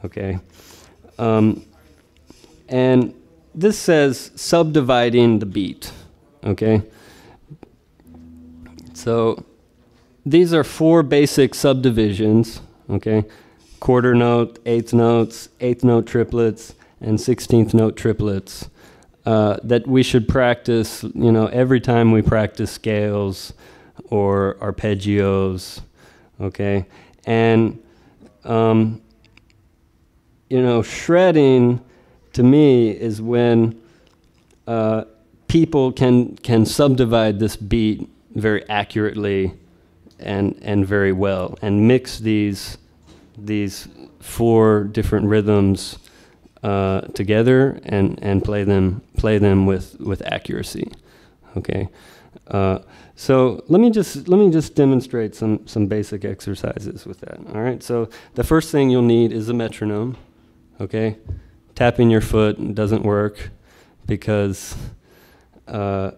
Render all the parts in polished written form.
okay? And this says subdividing the beat, okay? So these are 4 basic subdivisions, okay? Quarter note, eighth notes, eighth note triplets, and 16th note triplets that we should practice, every time we practice scales or arpeggios, okay? And, shredding to me is when people can subdivide this beat very accurately and very well, and mix these 4 different rhythms together and play them with accuracy. Okay, so let me just demonstrate some basic exercises with that. All right. So the first thing you'll need is a metronome. Okay, tapping your foot doesn't work because it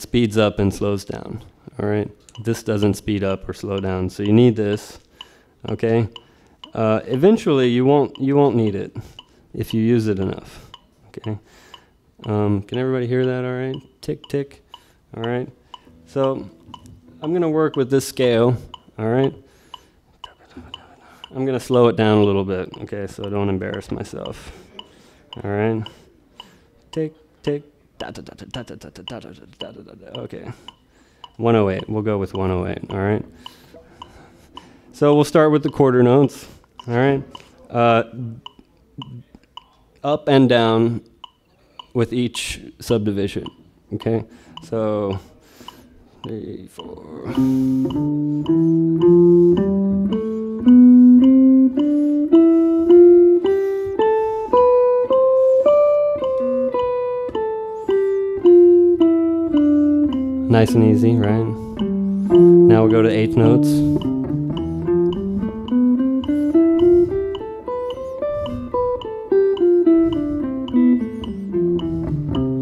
speeds up and slows down. All right. This doesn't speed up or slow down, so you need this. Okay. Eventually, you won't need it if you use it enough. Okay. Can everybody hear that? All right. Tick tick. All right. So I'm gonna work with this scale. All right. I'm gonna slow it down a little bit. Okay, so I don't embarrass myself. All right. Tick tick. Okay. 108. We'll go with 108. All right. So we'll start with the quarter notes. All right. Up and down with each subdivision. Okay. So 3, 4. Nice and easy, right? Now we'll go to eighth notes.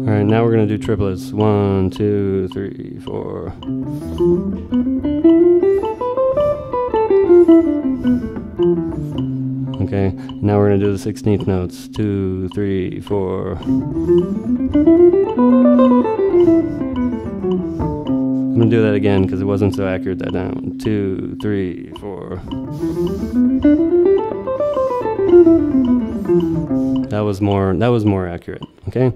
All right, now we're gonna do triplets. 1, 2, 3, 4. Okay, now we're gonna do the 16th notes. 2, 3, 4. I'm gonna do that again because it wasn't so accurate that time. 2, 3, 4. That was more accurate. Okay,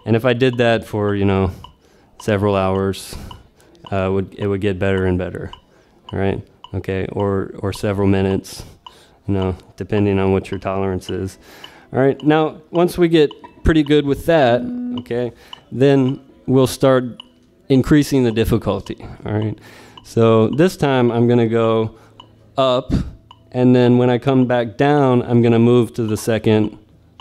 and if I did that for several hours, it would get better and better. All right. Okay, or several minutes, depending on what your tolerance is. All right. Now, once we get pretty good with that, okay, then we'll start increasing the difficulty. All right. So this time I'm going to go up, and then when I come back down, I'm going to move to the second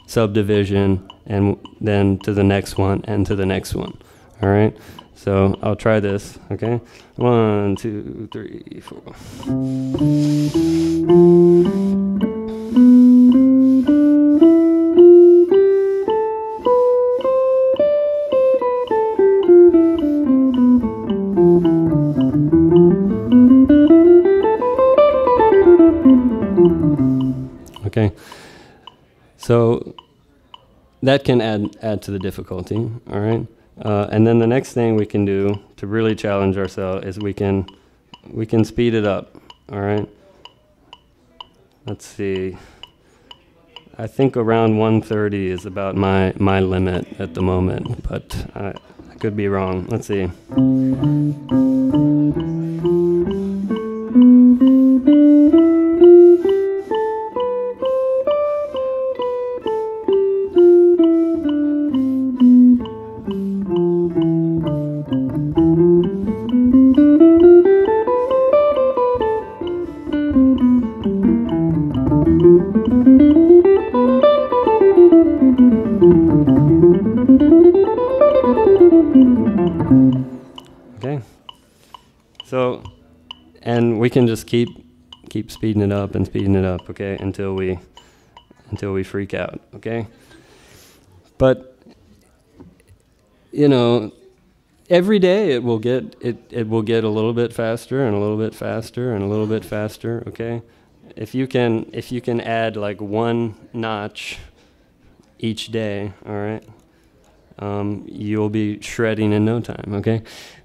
subdivision, and then to the next one, and to the next one. All right. So I'll try this. Okay. 1, 2, 3, 4. Okay, so that can add to the difficulty, all right? And then the next thing we can do to really challenge ourselves is we can speed it up, all right? Let's see. I think around 130 is about my limit at the moment, but I could be wrong. Let's see. So, and we can just keep speeding it up and speeding it up, okay, until we freak out, okay? But every day it will get a little bit faster and a little bit faster and a little bit faster, okay? if you can add like one notch each day, all right, you'll be shredding in no time, okay?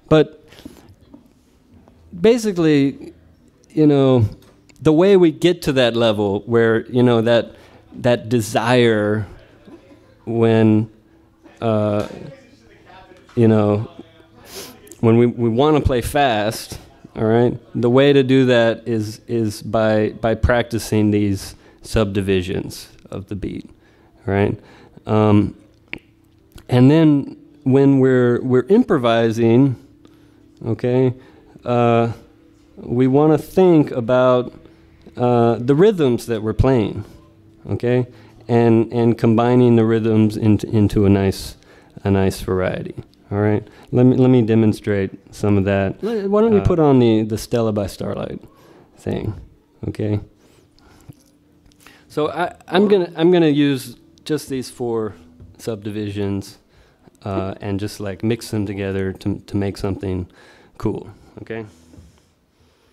But basically, you know, the way we get to that level where, you know, that desire when, you know, when we want to play fast, all right, the way to do that is by practicing these subdivisions of the beat, right? And then when we're improvising, okay, we want to think about the rhythms that we're playing, okay, and combining the rhythms into a nice variety. All right, let me demonstrate some of that. Why don't you put on the Stella by Starlight thing, okay? So I'm gonna use just these 4 subdivisions and just like mix them together to make something cool, okay?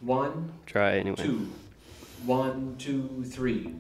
1, try anyway. 2, 1, 2, 3.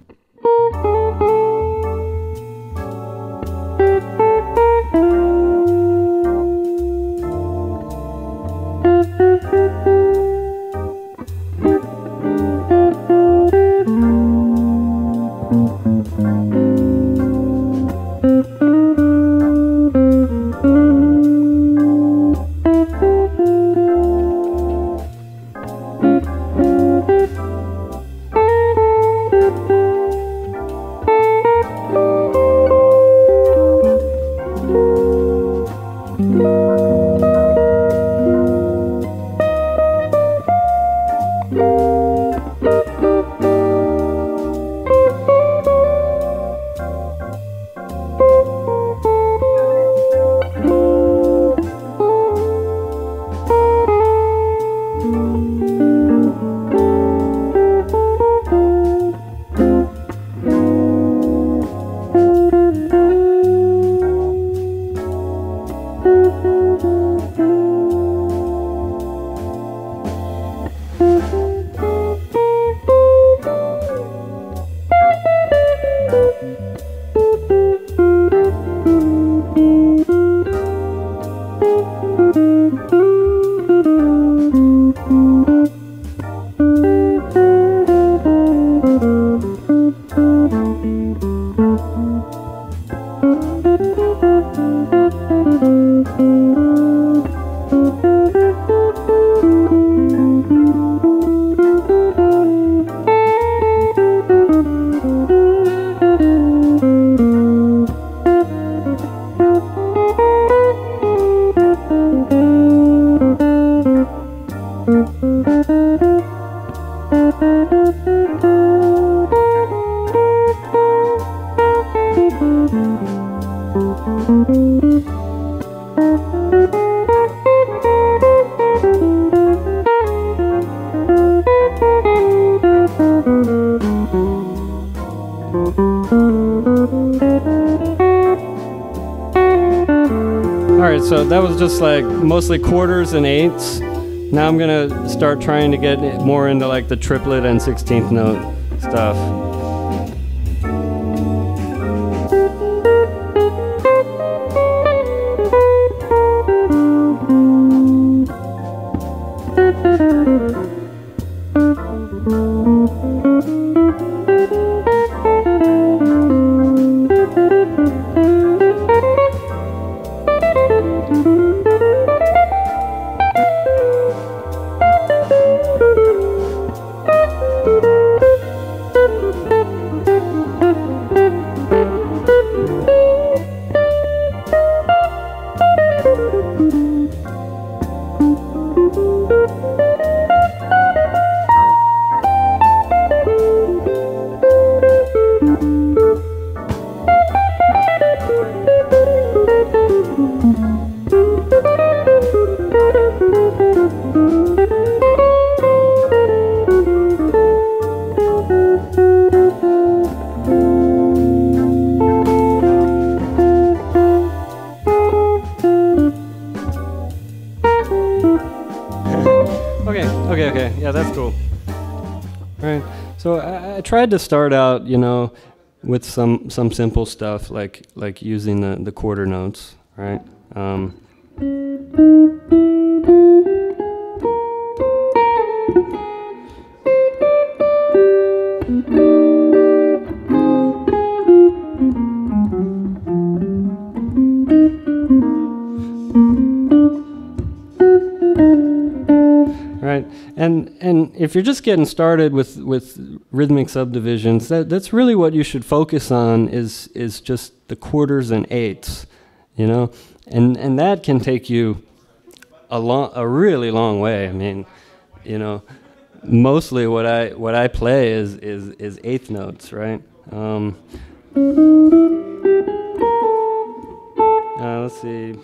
Alright, so that was just like mostly quarters and eighths. Now I'm gonna start trying to get more into like the triplet and 16th note stuff. tried to start out, you know, with some simple stuff like using the quarter notes, right? Right, and if you're just getting started with rhythmic subdivisions, that's really what you should focus on is just the quarters and eighths, you know, and that can take you a really long way. I mean, you know, mostly what I play is eighth notes, right? Let's see.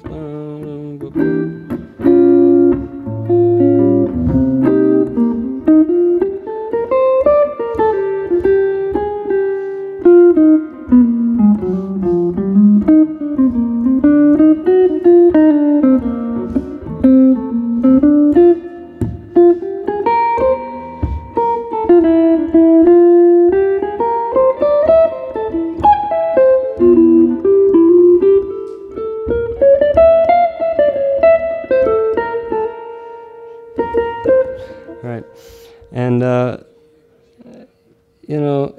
Right, and you know,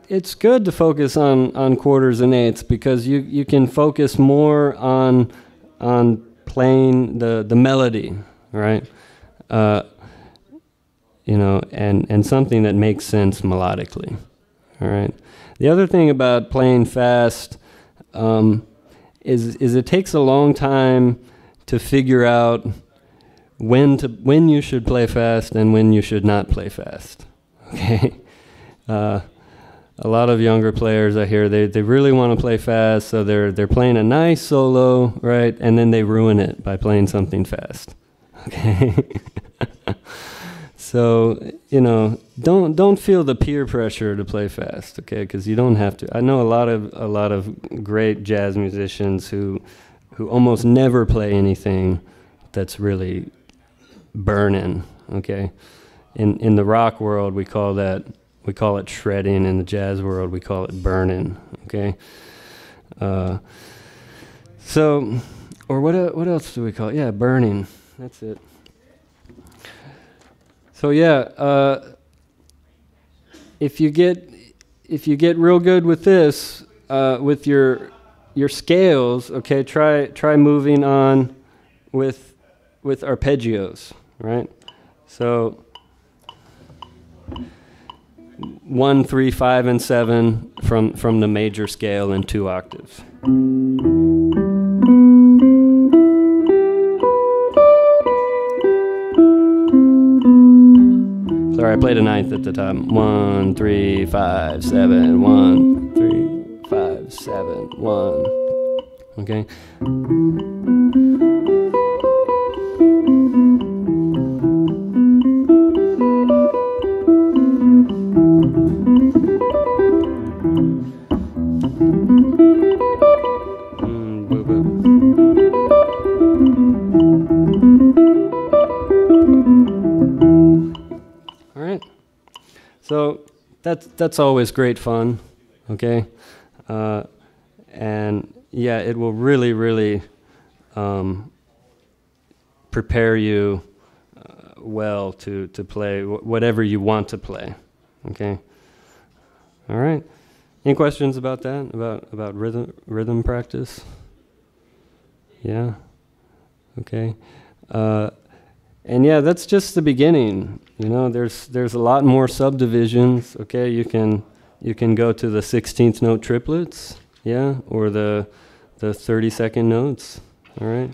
it's good to focus on quarters and eighths because you can focus more on playing the melody, right? You know, and something that makes sense melodically. All right. The other thing about playing fast is it takes a long time to figure out when you should play fast and when you should not play fast. Okay. A lot of younger players I hear they really want to play fast, so they're playing a nice solo, right, and then they ruin it by playing something fast. Okay. So, you know, don't feel the peer pressure to play fast, okay? Because you don't have to. I know a lot of great jazz musicians who almost never play anything that's really burning, okay? In the rock world, we call it shredding. In the jazz world, we call it burning, okay? So, or what else do we call it? Yeah, burning. That's it. So yeah, if you get real good with this, with your scales, okay, try moving on with arpeggios, right? So 1, 3, 5, and 7 from the major scale in 2 octaves. Sorry, I played a ninth at the top. 1, 3, 5, 7, 1, 3, 5, 7, 1. Okay. So that's always great fun, okay? And yeah, it will really prepare you well to play whatever you want to play, okay? All right. Any questions about that? About rhythm practice? Yeah. Okay. And yeah, that's just the beginning. You know, there's a lot more subdivisions. Okay, you can go to the 16th note triplets, yeah, or the 30-second notes. All right.